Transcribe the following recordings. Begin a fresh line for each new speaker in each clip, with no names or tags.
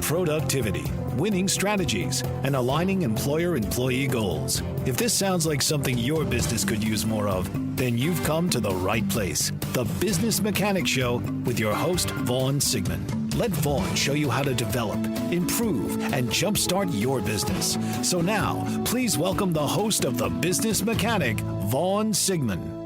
productivity, winning strategies, and aligning employer-employee goals. If this sounds like something your business could use more of, then you've come to the right place. The Business Mechanic Show with your host, Vaughn Sigmund. Let Vaughn show you how to develop, improve, and jumpstart your business. So now, please welcome the host of The Business Mechanic, Vaughn Sigmund.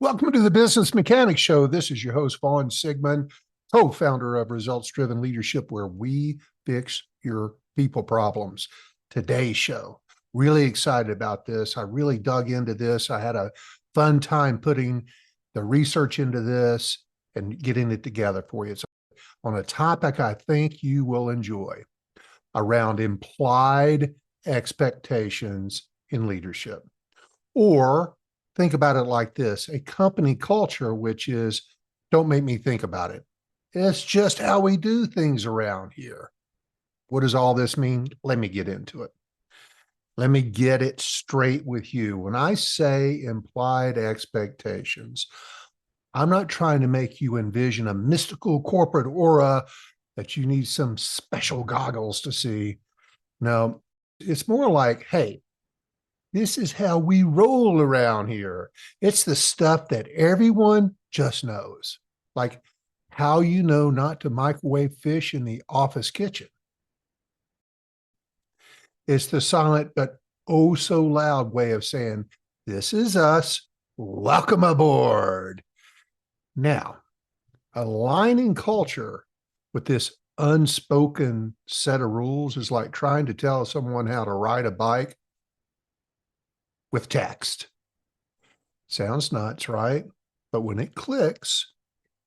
Welcome to the Business Mechanic Show. This is your host, Vaughn Sigmund, co-founder of Results Driven Leadership, where we fix your people problems. Today's show, really excited about this. I really dug into this. I had a fun time putting the research into this and getting it together for you. It's on a topic I think you will enjoy around implied expectations in leadership. Or think about it like this, a company culture, which is, don't make me think about it. It's just how we do things around here. What does all this mean? Let me get into it. Let me get it straight with you. When I say implied expectations, I'm not trying to make you envision a mystical corporate aura that you need some special goggles to see. No, it's more like, hey, this is how we roll around here. It's the stuff that everyone just knows, like how you know not to microwave fish in the office kitchen. It's the silent but oh so loud way of saying, this is us, welcome aboard. Now, aligning culture with this unspoken set of rules is like trying to tell someone how to ride a bike with text. Sounds nuts, right? But when it clicks,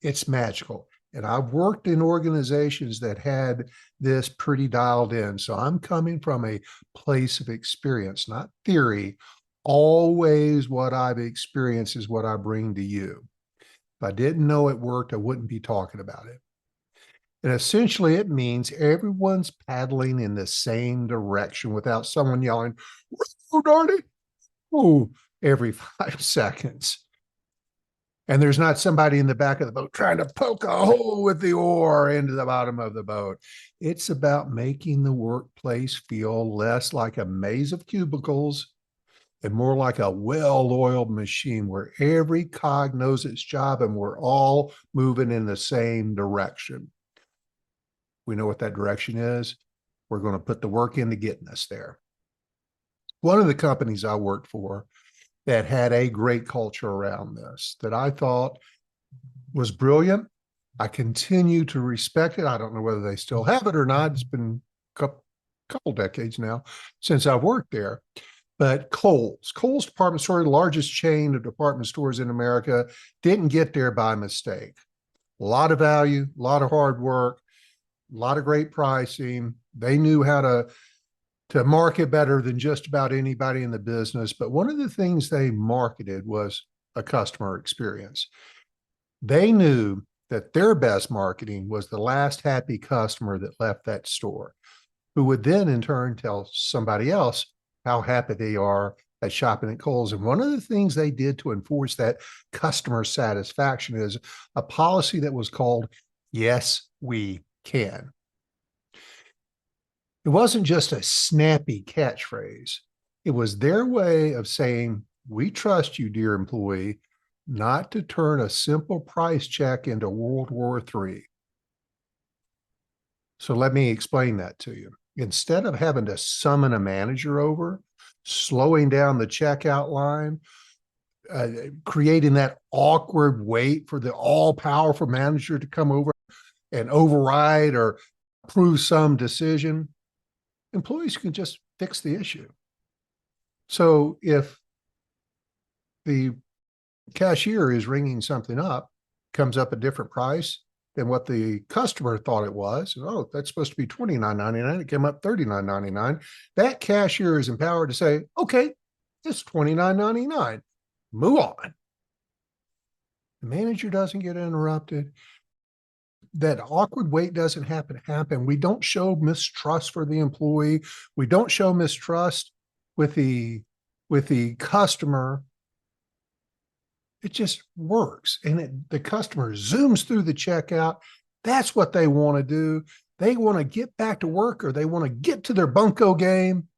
it's magical. And I've worked in organizations that had this pretty dialed in. So I'm coming from a place of experience, not theory. Always what I've experienced is what I bring to you. If I didn't know it worked, I wouldn't be talking about it. And essentially it means everyone's paddling in the same direction without someone yelling, "Oh, darn it," oh, every 5 seconds. And there's not somebody in the back of the boat trying to poke a hole with the oar into the bottom of the boat. It's about making the workplace feel less like a maze of cubicles and more like a well-oiled machine where every cog knows its job and we're all moving in the same direction. We know what that direction is. We're going to put the work into getting us there. One of the companies I worked for that had a great culture around this that I thought was brilliant. I continue to respect it. I don't know whether they still have it or not. It's been a couple decades now since I've worked there. But Kohl's department store, the largest chain of department stores in America, didn't get there by mistake. A lot of value, a lot of hard work, a lot of great pricing. They knew how to market better than just about anybody in the business. But one of the things they marketed was a customer experience. They knew that their best marketing was the last happy customer that left that store, who would then in turn tell somebody else how happy they are at shopping at Kohl's. And one of the things they did to enforce that customer satisfaction is a policy that was called, "Yes, we can." It wasn't just a snappy catchphrase. It was their way of saying, we trust you, dear employee, not to turn a simple price check into World War III. So let me explain that to you. Instead of having to summon a manager over, slowing down the checkout line, creating that awkward wait for the all-powerful manager to come over and override or approve some decision, employees can just fix the issue. So if the cashier is ringing something up, comes up a different price than what the customer thought it was, oh, that's supposed to be $29.99, it came up $39.99, that cashier is empowered to say, okay, it's $29.99, move on. The manager doesn't get interrupted. That awkward wait doesn't happen. We don't show mistrust for the employee. We don't show mistrust with the customer. It just works. And the customer zooms through the checkout. That's what they want to do. They want to get back to work or they want to get to their bunko game.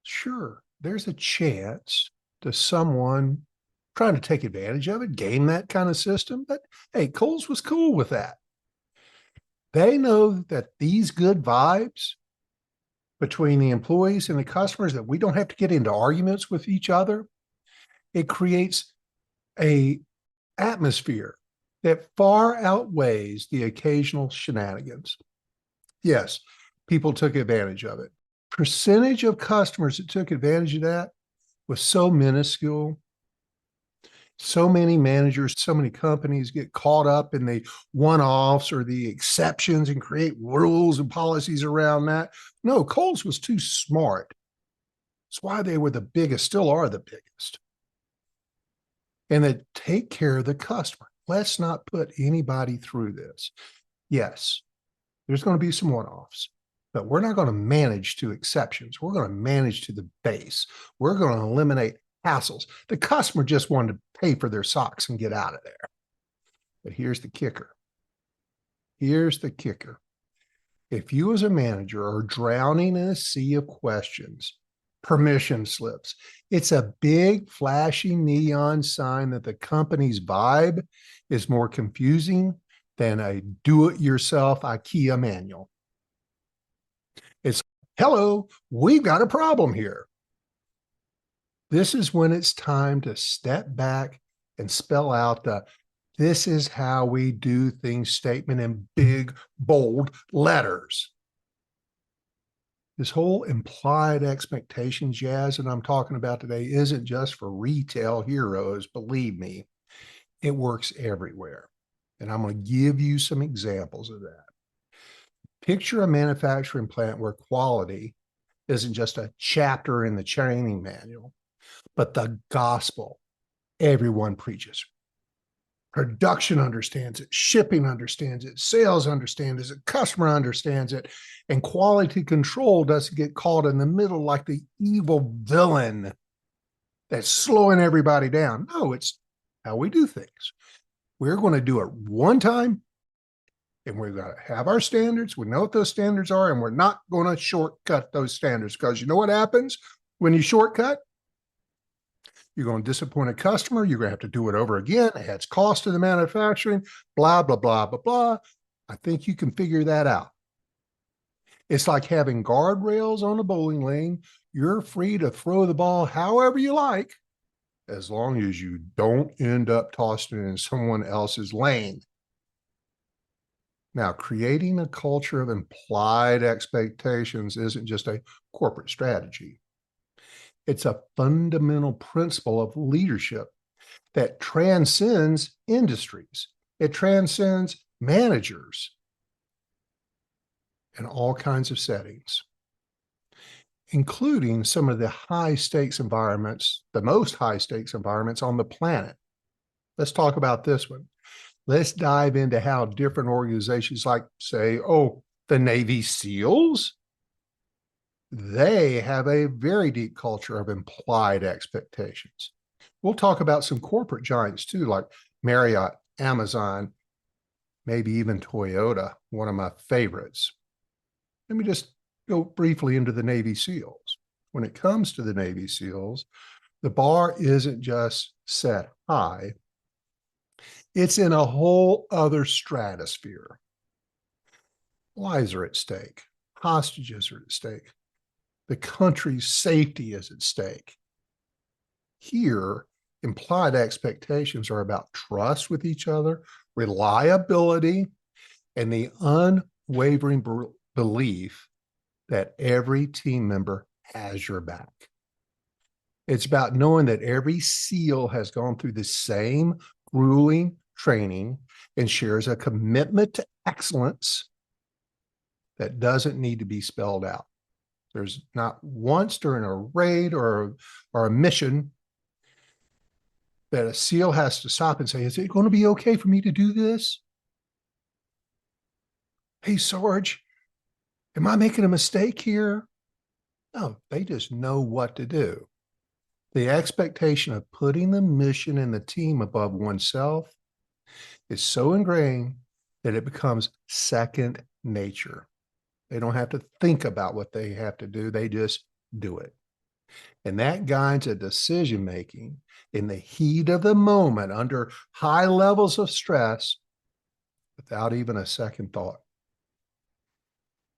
Sure, there's a chance to someone trying to take advantage of it, game that kind of system. But hey, Coles was cool with that. They know that these good vibes between the employees and the customers, that we don't have to get into arguments with each other. It creates a atmosphere that far outweighs the occasional shenanigans. Yes, people took advantage of it. Percentage of customers that took advantage of that was so minuscule. So many managers, so many companies get caught up in the one-offs or the exceptions and create rules and policies around that. No, Kohl's was too smart. That's why they were the biggest, still are the biggest. And they take care of the customer. Let's not put anybody through this. Yes, there's going to be some one-offs, but we're not going to manage to exceptions. We're going to manage to the base. We're going to eliminate hassles. The customer just wanted to pay for their socks and get out of there. But here's the kicker. Here's the kicker. If you as a manager are drowning in a sea of questions, permission slips, it's a big flashing neon sign that the company's vibe is more confusing than a do-it-yourself IKEA manual. It's, hello, we've got a problem here. This is when it's time to step back and spell out the "this is how we do things" statement in big, bold letters. This whole implied expectation jazz that I'm talking about today isn't just for retail heroes, believe me. It works everywhere. And I'm going to give you some examples of that. Picture a manufacturing plant where quality isn't just a chapter in the training manual, but the gospel everyone preaches. Production understands it, shipping understands it, sales understands it, customer understands it, and quality control doesn't get caught in the middle like the evil villain that's slowing everybody down. No, it's how we do things. We're going to do it one time, and we're going to have our standards. We know what those standards are, and we're not going to shortcut those standards, because you know what happens when you shortcut? You're going to disappoint a customer. You're going to have to do it over again. It adds cost to the manufacturing, blah, blah, blah, blah, blah. I think you can figure that out. It's like having guardrails on a bowling lane. You're free to throw the ball however you like, as long as you don't end up tossing it in someone else's lane. Now, creating a culture of implied expectations isn't just a corporate strategy. It's a fundamental principle of leadership that transcends industries. It transcends managers in all kinds of settings, including some of the high stakes environments, the most high stakes environments on the planet. Let's talk about this one. Let's dive into how different organizations like, say, the Navy SEALs, they have a very deep culture of implied expectations. We'll talk about some corporate giants too, like Marriott, Amazon, maybe even Toyota, one of my favorites. Let me just go briefly into the Navy SEALs. When it comes to the Navy SEALs, the bar isn't just set high, it's in a whole other stratosphere. Lives are at stake. Hostages are at stake. The country's safety is at stake. Here, implied expectations are about trust with each other, reliability, and the unwavering belief that every team member has your back. It's about knowing that every SEAL has gone through the same grueling training and shares a commitment to excellence that doesn't need to be spelled out. There's not once during a raid or a mission that a SEAL has to stop and say, is it going to be okay for me to do this? Hey, Sarge, am I making a mistake here? No, they just know what to do. The expectation of putting the mission and the team above oneself is so ingrained that it becomes second nature. They don't have to think about what they have to do. They just do it. And that guides a decision making in the heat of the moment under high levels of stress without even a second thought.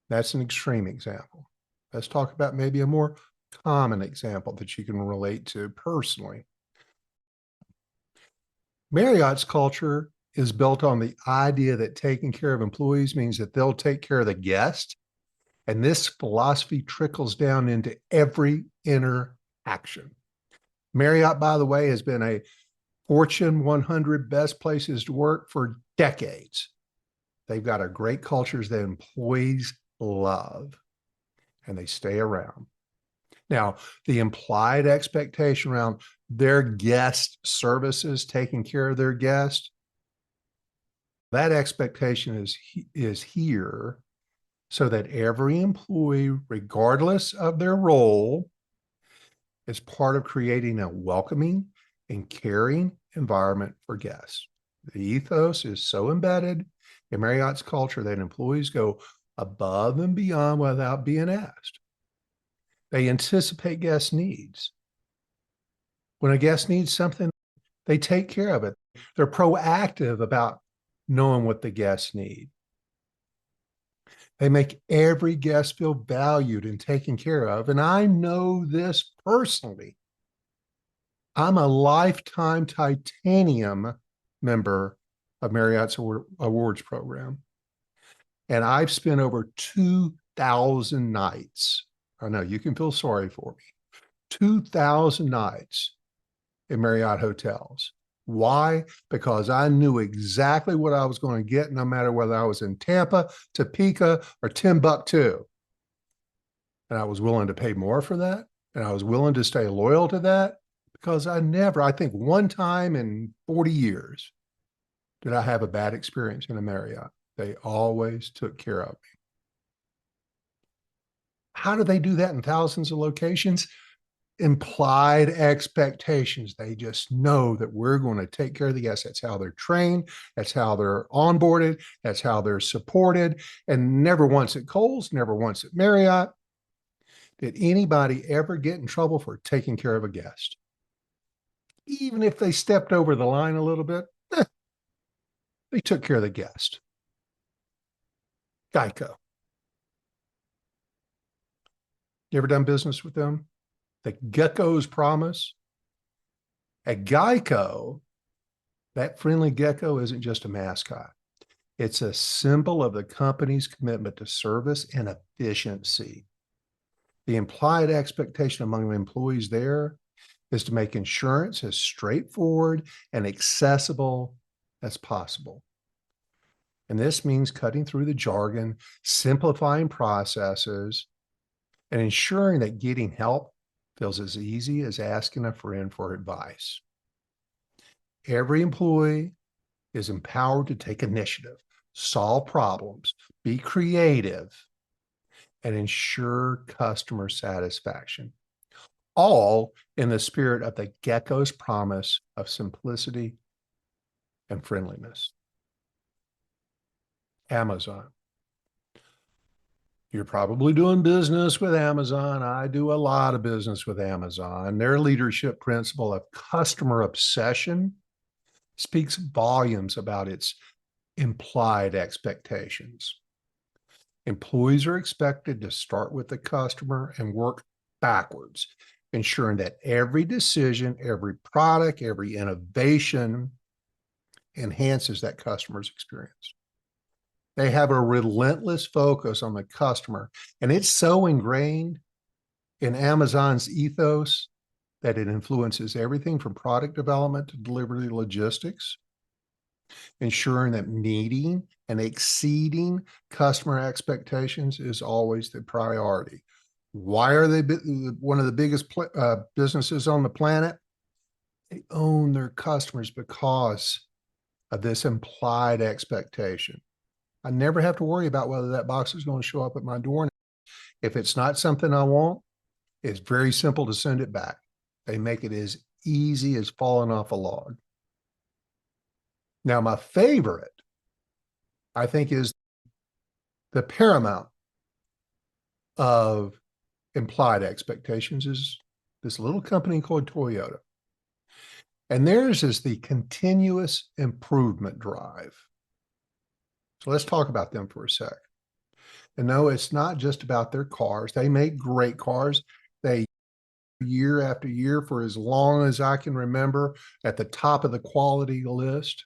That's an extreme example. Let's talk about maybe a more common example that you can relate to personally. Marriott's culture is built on the idea that taking care of employees means that they'll take care of the guest. And this philosophy trickles down into every interaction. Marriott, by the way, has been a Fortune 100 best places to work for decades. They've got a great cultures that employees love, and they stay around. Now, the implied expectation around their guest services, taking care of their guest, that expectation is here so that every employee, regardless of their role, is part of creating a welcoming and caring environment for guests. The ethos is so embedded in Marriott's culture that employees go above and beyond without being asked. They anticipate guest needs. When a guest needs something, they take care of it. They're proactive about knowing what the guests need. They make every guest feel valued and taken care of. And I know this personally. I'm a lifetime titanium member of Marriott's awards program. And I've spent over 2,000 nights. I know you can feel sorry for me. 2,000 nights in Marriott hotels. Why? Because I knew exactly what I was going to get, no matter whether I was in Tampa, Topeka, or Timbuktu. And I was willing to pay more for that. And I was willing to stay loyal to that because I think one time in 40 years, did I have a bad experience in a Marriott. They always took care of me. How do they do that in thousands of locations? Implied expectations. They just know that we're going to take care of the guests. That's how they're trained. That's how they're onboarded. That's how they're supported. And never once at Kohl's, never once at Marriott did anybody ever get in trouble for taking care of a guest. Even if they stepped over the line a little bit, they took care of the guest. Geico. You ever done business with them? The gecko's promise. At Geico, that friendly gecko isn't just a mascot. It's a symbol of the company's commitment to service and efficiency. The implied expectation among the employees there is to make insurance as straightforward and accessible as possible. And this means cutting through the jargon, simplifying processes, and ensuring that getting help feels as easy as asking a friend for advice. Every employee is empowered to take initiative, solve problems, be creative, and ensure customer satisfaction, all in the spirit of the gecko's promise of simplicity and friendliness. Amazon. You're probably doing business with Amazon. I do a lot of business with Amazon. Their leadership principle of customer obsession speaks volumes about its implied expectations. Employees are expected to start with the customer and work backwards, ensuring that every decision, every product, every innovation enhances that customer's experience. They have a relentless focus on the customer, and it's so ingrained in Amazon's ethos that it influences everything from product development to delivery logistics, ensuring that meeting and exceeding customer expectations is always the priority. Why are they one of the biggest businesses on the planet? They own their customers because of this implied expectation. I never have to worry about whether that box is going to show up at my door. If it's not something I want, it's very simple to send it back. They make it as easy as falling off a log. Now, my favorite I think is the paramount of implied expectations is this little company called Toyota. And theirs is the continuous improvement drive. So let's talk about them for a sec. And no, it's not just about their cars. They make great cars. They year after year for as long as I can remember at the top of the quality list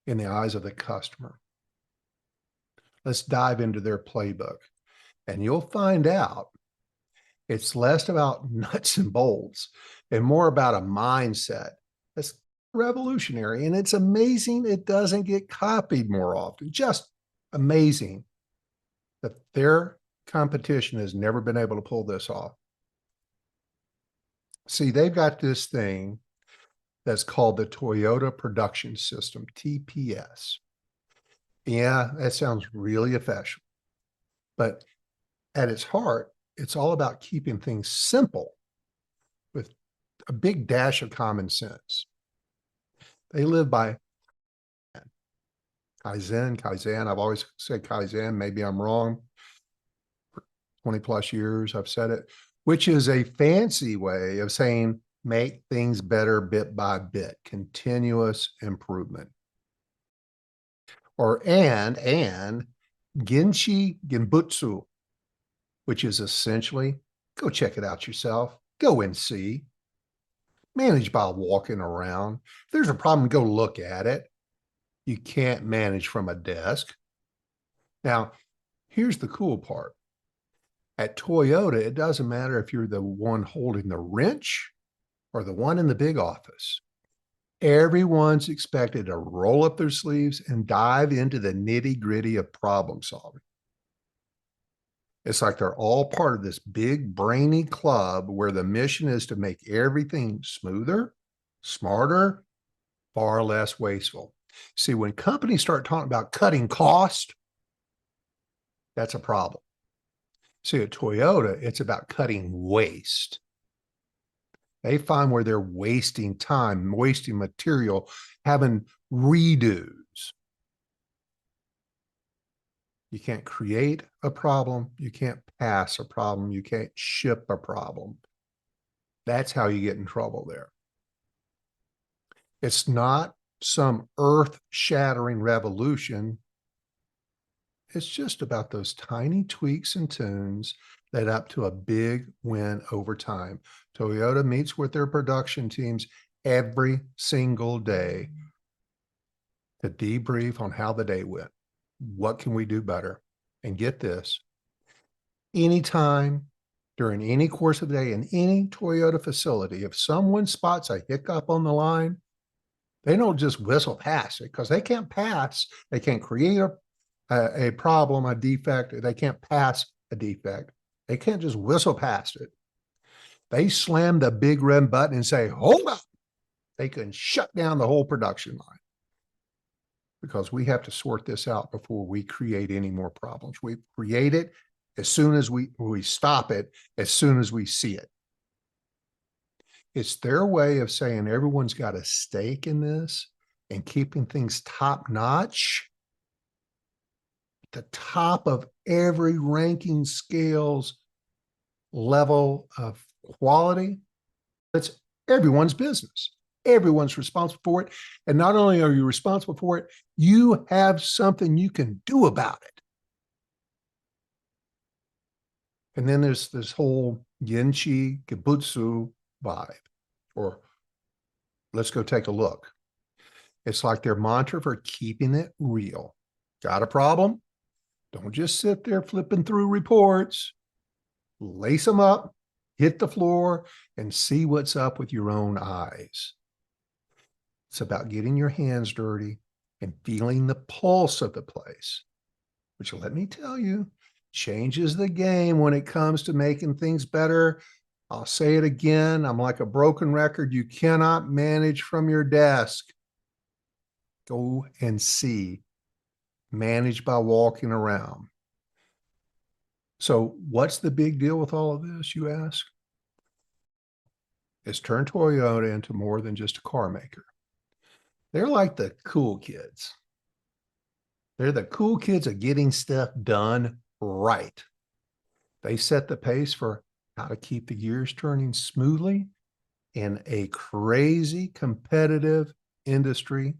in the eyes of the customer. Let's dive into their playbook and you'll find out it's less about nuts and bolts and more about a mindset that's revolutionary. And it's amazing it doesn't get copied more often. Just amazing that their competition has never been able to pull this off. See, they've got this thing that's called the Toyota Production System, TPS. Yeah, that sounds really official. But at its heart, it's all about keeping things simple with a big dash of common sense. They live by Kaizen. I've always said Kaizen. Maybe I'm wrong. For 20 plus years, I've said it, which is a fancy way of saying make things better bit by bit, continuous improvement. Or and Genshi Genbutsu, which is essentially go check it out yourself, go and see. Manage by walking around. If there's a problem, go look at it. You can't manage from a desk. Now, here's the cool part. At Toyota, it doesn't matter if you're the one holding the wrench or the one in the big office. Everyone's expected to roll up their sleeves and dive into the nitty-gritty of problem solving. It's like they're all part of this big brainy club where the mission is to make everything smoother, smarter, far less wasteful. See, when companies start talking about cutting cost, that's a problem. See, at Toyota, it's about cutting waste. They find where they're wasting time, wasting material, having redos. You can't create a problem. You can't pass a problem. You can't ship a problem. That's how you get in trouble there. It's not some earth-shattering revolution. It's just about those tiny tweaks and tunes that up to a big win over time. Toyota meets with their production teams every single day to debrief on how the day went. What can we do better? And get this, anytime during any course of the day in any Toyota facility, if someone spots a hiccup on the line, they don't just whistle past it because they can't pass. They can't create a problem, a defect. They can't pass a defect. They can't just whistle past it. They slam the big red button and say, hold up. They can shut down the whole production line because we have to sort this out before we create any more problems. We create it as soon as we stop it, as soon as we see it. It's their way of saying everyone's got a stake in this and keeping things top notch. The top of every ranking scales level of quality. It's everyone's business. Everyone's responsible for it. And not only are you responsible for it, you have something you can do about it. And then there's this whole Genshi Gebutsu vibe, or let's go take a look. It's like their mantra for keeping it real. Got a problem? Don't just sit there flipping through reports. Lace them up, hit the floor, and see what's up with your own eyes. It's about getting your hands dirty and feeling the pulse of the place, which, let me tell you, changes the game when it comes to making things better. I'll say it again. I'm like a broken record. You cannot manage from your desk. Go and see. Manage by walking around. So what's the big deal with all of this, you ask? It's turned Toyota into more than just a car maker. They're like the cool kids. They're the cool kids at getting stuff done right. They set the pace for how to keep the gears turning smoothly in a crazy competitive industry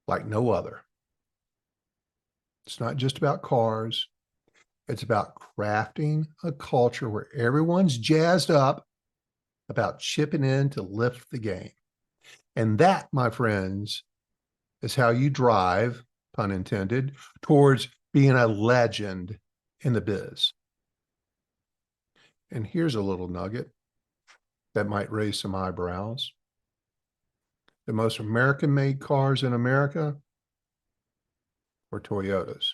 like no other. It's not just about cars. It's about crafting a culture where everyone's jazzed up about chipping in to lift the game. And that, my friends, is how you drive, pun intended, towards being a legend in the biz. And here's a little nugget that might raise some eyebrows. The most American-made cars in America were Toyotas.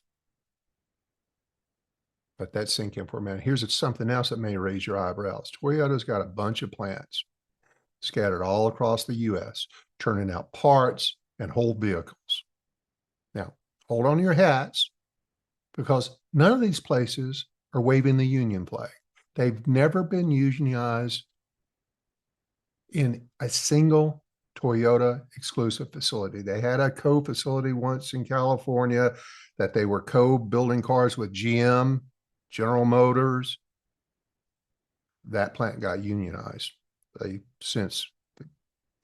Let that sink in for a minute. Here's something else that may raise your eyebrows. Toyota's got a bunch of plants scattered all across the U.S., turning out parts and whole vehicles. Now, hold on to your hats, because none of these places are waving the union flag. They've never been unionized in a single Toyota exclusive facility. They had a co-facility once in California that they were co-building cars with GM, General Motors. That plant got unionized. They since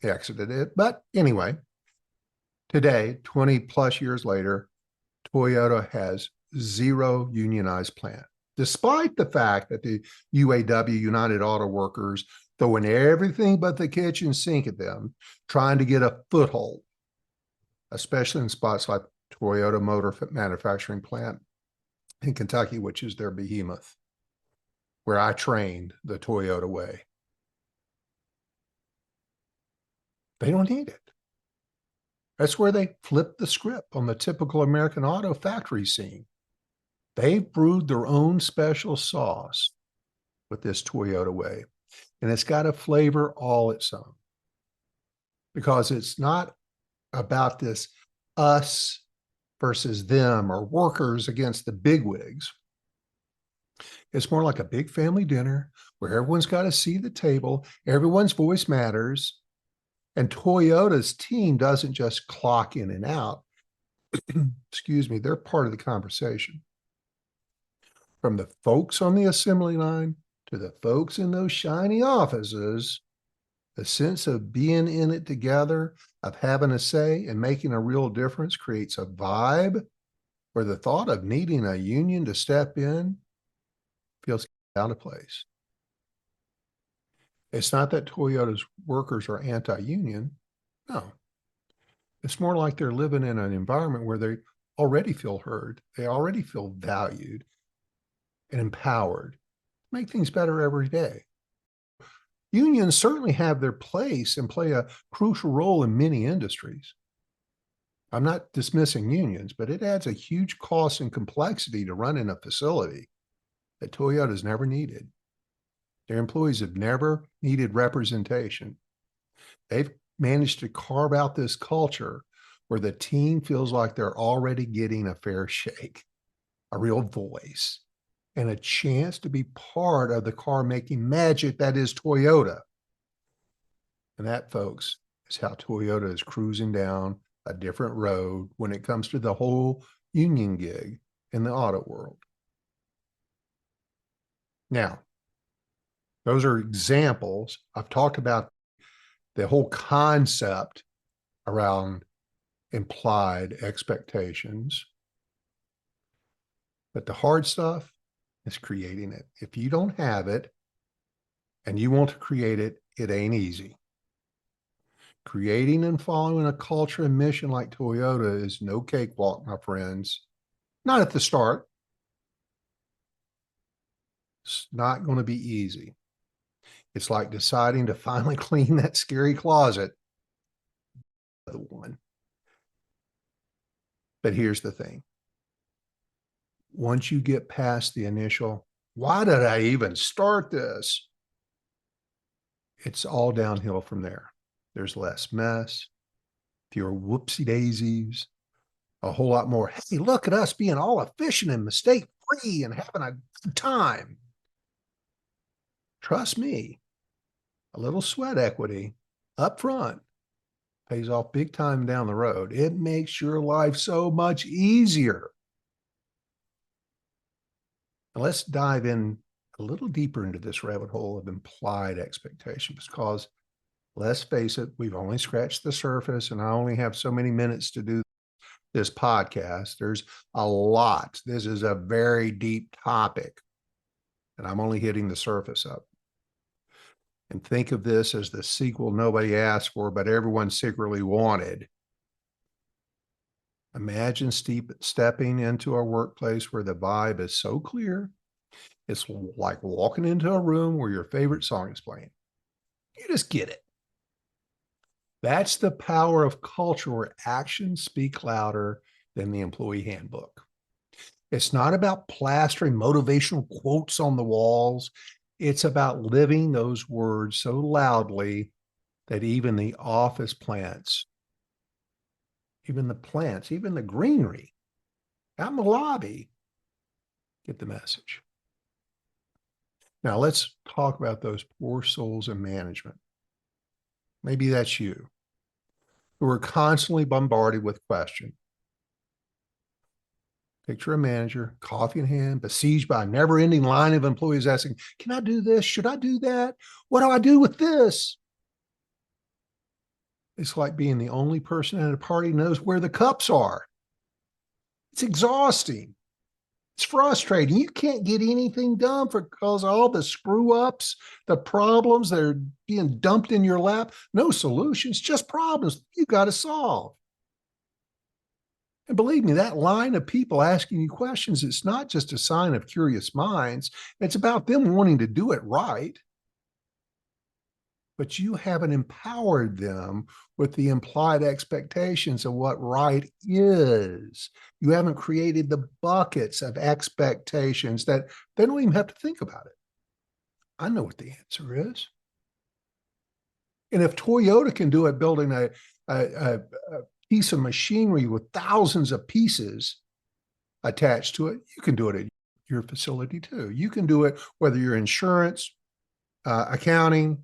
exited it. But anyway, today, 20 plus years later, Toyota has zero unionized plant, despite the fact that the UAW, United Auto Workers, throwing everything but the kitchen sink at them, trying to get a foothold, especially in spots like Toyota Motor Manufacturing Plant in Kentucky, which is their behemoth, where I trained the Toyota way. They don't need it. That's where they flip the script on the typical American auto factory scene. They've brewed their own special sauce with this Toyota way, and it's got a flavor all its own, because it's not about this us versus them or workers against the bigwigs. It's more like a big family dinner where everyone's got to see the table, everyone's voice matters, and Toyota's team doesn't just clock in and out. Excuse me, they're part of the conversation. From the folks on the assembly line to the folks in those shiny offices, the sense of being in it together, of having a say and making a real difference, creates a vibe where the thought of needing a union to step in feels out of place. It's not that Toyota's workers are anti-union. No. It's more like they're living in an environment where they already feel heard. They already feel valued and empowered. Make things better every day. Unions certainly have their place and play a crucial role in many industries. I'm not dismissing unions, but it adds a huge cost and complexity to run in a facility that Toyota's never needed. Their employees have never needed representation. They've managed to carve out this culture where the team feels like they're already getting a fair shake, a real voice, and a chance to be part of the car-making magic that is Toyota. And that, folks, is how Toyota is cruising down a different road when it comes to the whole union gig in the auto world. Now, those are examples. I've talked about the whole concept around implied expectations. But the hard stuff is creating it. If you don't have it and you want to create it, it ain't easy. Creating and following a culture and mission like Toyota is no cakewalk, my friends. Not at the start. It's not going to be easy. It's like deciding to finally clean that scary closet. The one. But here's the thing. Once you get past the initial, why did I even start this? It's all downhill from there. There's less mess, fewer whoopsie daisies, a whole lot more, hey, look at us being all efficient and mistake free and having a good time. Trust me, a little sweat equity up front Pays off big time down the road. It makes your life so much easier. And let's dive in a little deeper into this rabbit hole of implied expectations, because let's face it, we've only scratched the surface, and I only have so many minutes to do this podcast. There's a lot. This is a very deep topic, and I'm only hitting the surface up. And think of this as the sequel nobody asked for, but everyone secretly wanted. Imagine stepping into a workplace where the vibe is so clear. It's like walking into a room where your favorite song is playing. You just get it. That's the power of culture, where actions speak louder than the employee handbook. It's not about plastering motivational quotes on the walls. It's about living those words so loudly that even the office plants, even the greenery out in the lobby get the message. Now let's talk about those poor souls in management. Maybe that's you, who are constantly bombarded with questions. Picture a manager, coffee in hand, besieged by a never-ending line of employees asking, can I do this? Should I do that? What do I do with this? It's like being the only person at a party who knows where the cups are. It's exhausting. It's frustrating. You can't get anything done because all the screw ups, the problems that are being dumped in your lap, no solutions, just problems you got to solve. And believe me, that line of people asking you questions, it's not just a sign of curious minds. It's about them wanting to do it right. But you haven't empowered them with the implied expectations of what right is. You haven't created the buckets of expectations that they don't even have to think about it. I know what the answer is. And if Toyota can do it building a piece of machinery with thousands of pieces attached to it, you can do it at your facility too. You can do it whether you're insurance, accounting,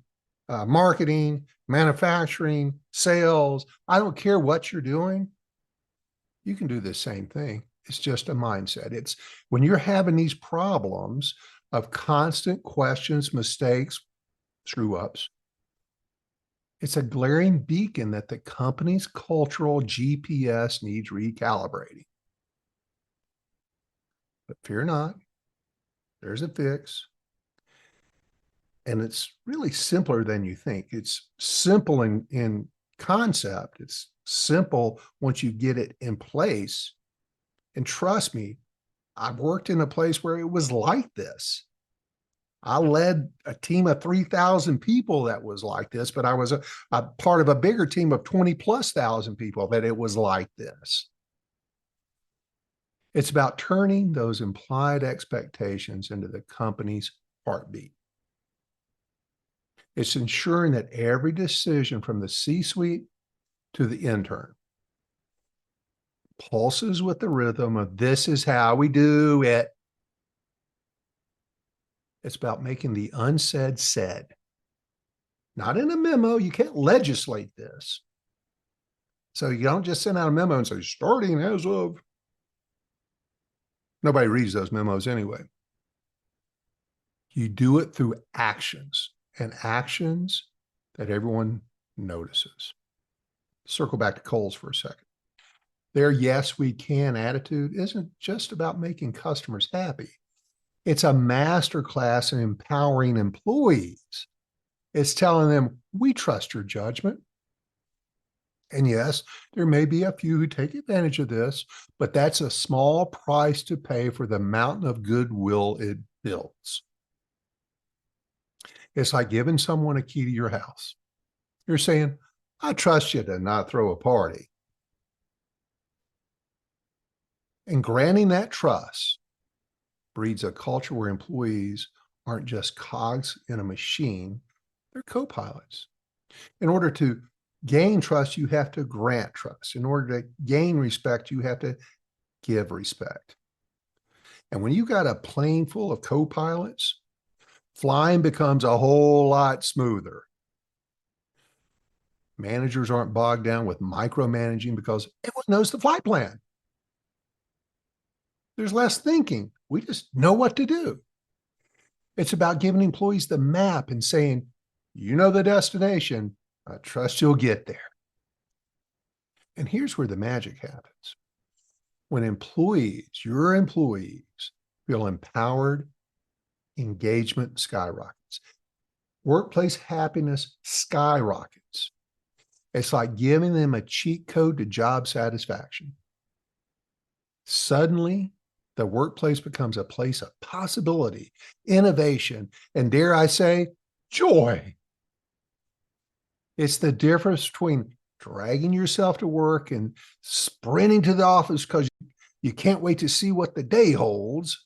marketing, manufacturing, sales. I don't care what you're doing. You can do the same thing. It's just a mindset. It's when you're having these problems of constant questions, mistakes, screw ups, it's a glaring beacon that the company's cultural GPS needs recalibrating. But fear not, there's a fix. And it's really simpler than you think. It's simple in concept. It's simple once you get it in place. And trust me, I've worked in a place where it was like this. I led a team of 3,000 people that was like this, but I was a part of a bigger team of 20 plus thousand people that it was like this. It's about turning those implied expectations into the company's heartbeat. It's ensuring that every decision from the C-suite to the intern pulses with the rhythm of this is how we do it. It's about making the unsaid said. Not in a memo. You can't legislate this. So you don't just send out a memo and say, starting as of. Nobody reads those memos anyway. You do it through actions, and actions that everyone notices. Circle back to Kohl's for a second. Their yes, we can attitude isn't just about making customers happy. It's a masterclass in empowering employees. It's telling them, we trust your judgment. And yes, there may be a few who take advantage of this, but that's a small price to pay for the mountain of goodwill it builds. It's like giving someone a key to your house. You're saying, I trust you to not throw a party. And granting that trust breeds a culture where employees aren't just cogs in a machine, they're co-pilots. In order to gain trust, you have to grant trust. In order to gain respect, you have to give respect. And when you got a plane full of co-pilots, flying becomes a whole lot smoother. Managers aren't bogged down with micromanaging because everyone knows the flight plan. There's less thinking. We just know what to do. It's about giving employees the map and saying, you know the destination. I trust you'll get there. And here's where the magic happens. When employees, your employees, feel empowered, engagement skyrockets. Workplace happiness skyrockets. It's like giving them a cheat code to job satisfaction. Suddenly, the workplace becomes a place of possibility, innovation, and dare I say, joy. It's the difference between dragging yourself to work and sprinting to the office because you can't wait to see what the day holds.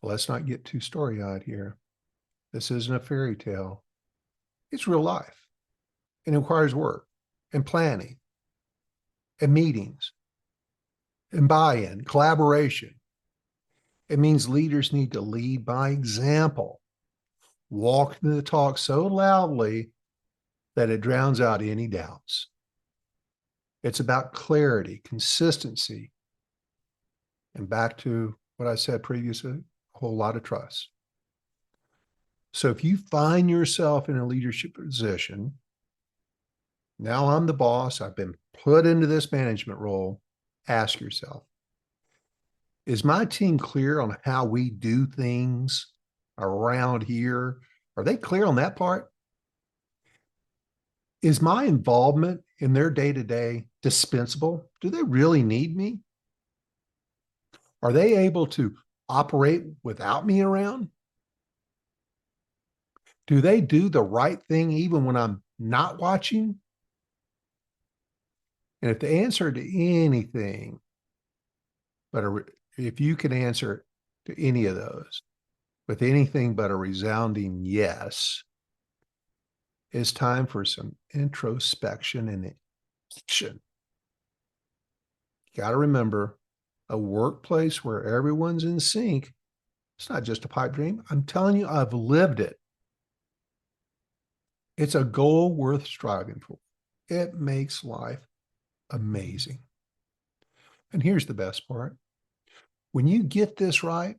Let's not get too story-eyed here. This isn't a fairy tale. It's real life. It requires work and planning and meetings and buy-in, collaboration. It means leaders need to lead by example, walk the talk so loudly that it drowns out any doubts. It's about clarity, consistency, and back to what I said previously, a whole lot of trust. So if you find yourself in a leadership position, now I'm the boss, I've been put into this management role, ask yourself, is my team clear on how we do things around here? Are they clear on that part? Is my involvement in their day-to-day dispensable? Do they really need me? Are they able to operate without me around? Do they do the right thing even when I'm not watching? And if the answer to anything, if you can answer to any of those with anything but a resounding yes, it's time for some introspection and action. You got to remember, a workplace where everyone's in sync, it's not just a pipe dream. I'm telling you, I've lived it. It's a goal worth striving for. It makes life amazing. And here's the best part. When you get this right,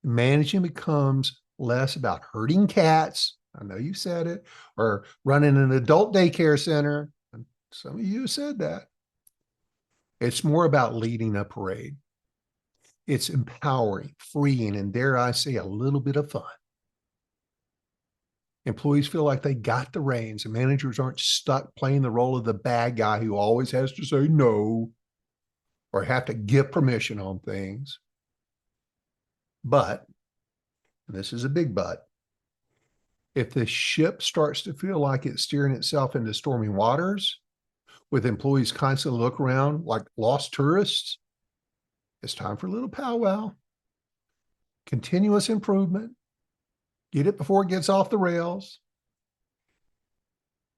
managing becomes less about herding cats. I know you said it, or running an adult daycare center. Some of you said that. It's more about leading a parade. It's empowering, freeing, and dare I say, a little bit of fun. Employees feel like they got the reins, and managers aren't stuck playing the role of the bad guy who always has to say no or have to give permission on things. But, and this is a big but, if the ship starts to feel like it's steering itself into stormy waters, with employees constantly look around like lost tourists, it's time for a little powwow. Continuous improvement. Get it before it gets off the rails.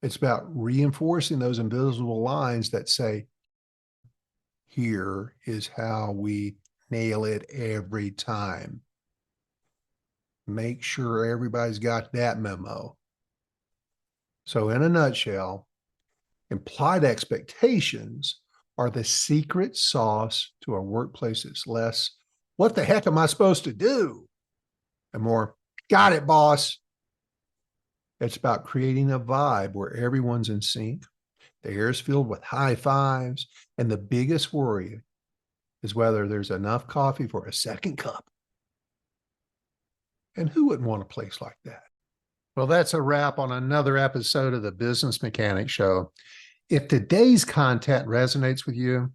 It's about reinforcing those invisible lines that say, here is how we nail it every time. Make sure everybody's got that memo. So in a nutshell, implied expectations are the secret sauce to a workplace that's less, what the heck am I supposed to do? And more, got it, boss. It's about creating a vibe where everyone's in sync. The air is filled with high fives. And the biggest worry is whether there's enough coffee for a second cup. And who wouldn't want a place like that? Well, that's a wrap on another episode of the Business Mechanic Show. If today's content resonates with you,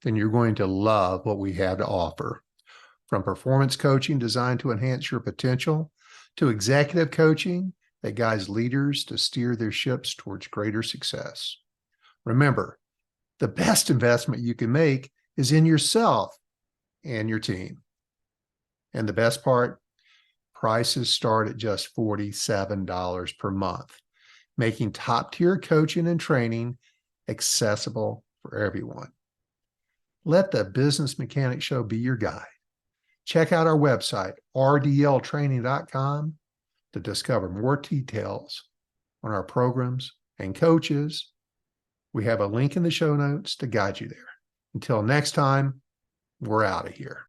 then you're going to love what we have to offer. From performance coaching designed to enhance your potential, to executive coaching that guides leaders to steer their ships towards greater success. Remember, the best investment you can make is in yourself and your team. And the best part, prices start at just $47 per month, making top-tier coaching and training accessible for everyone. Let the Business Mechanic Show be your guide. Check out our website, rdltraining.com, to discover more details on our programs and coaches, we have a link in the show notes to guide you there. Until next time, we're out of here.